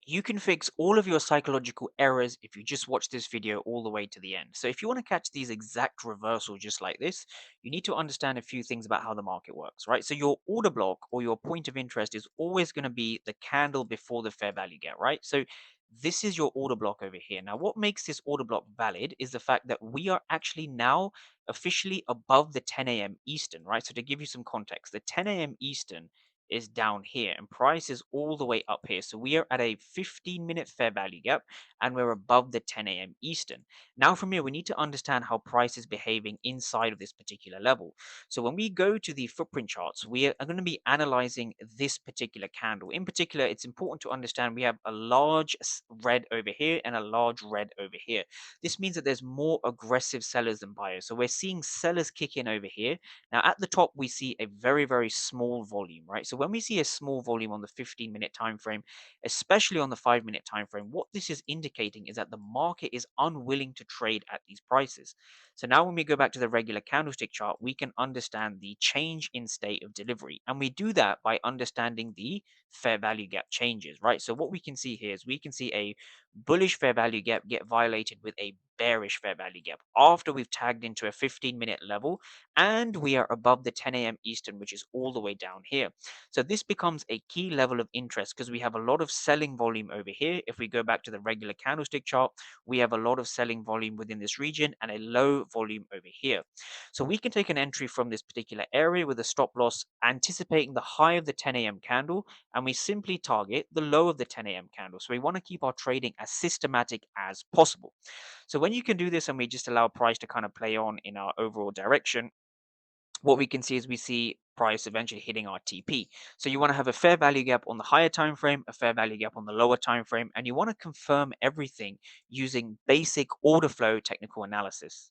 You can fix all of your psychological errors if you just watch this video all the way to the end. So if you want to catch these exact reversal just like this, you need to understand a few things about how the market works, right? So your order block or your point of interest is always going to be the candle before the fair value gap, right? So this is your order block over here. Now, what makes this order block valid is the fact that we are actually now officially above the 10 a.m. Eastern, right? So to give you some context, the 10 a.m. Eastern is down here and price is all the way up here. So we are at a 15-minute fair value gap and we're above the 10 a.m. Eastern. Now from here, we need to understand how price is behaving inside of this particular level. So when we go to the footprint charts, we are going to be analyzing this particular candle. In particular, it's important to understand we have a large red over here and a large red over here. This means that there's more aggressive sellers than buyers. So we're seeing sellers kick in over here. Now at the top, we see a very, very small volume, right? So when we see a small volume on the 15-minute time frame, especially on the 5-minute time frame, what this is indicating is that the market is unwilling to trade at these prices. So now when we go back to the regular candlestick chart, we can understand the change in state of delivery. And we do that by understanding the fair value gap changes, right? So what we can see here is we can see a bullish fair value gap get violated with a bearish fair value gap after we've tagged into a 15-minute level and we are above the 10 a.m. Eastern, which is all the way down here. So this becomes a key level of interest because we have a lot of selling volume over here. If we go back to the regular candlestick chart, we have a lot of selling volume within this region and a low volume over here. So we can take an entry from this particular area with a stop loss anticipating the high of the 10 a.m. candle, and we simply target the low of the 10 a.m. candle. So we want to keep our trading as systematic as possible. So when you can do this and we just allow price to kind of play on in our overall direction, what we can see is we see price eventually hitting our TP. So you want to have a fair value gap on the higher time frame, a fair value gap on the lower time frame, and you want to confirm everything using basic order flow technical analysis.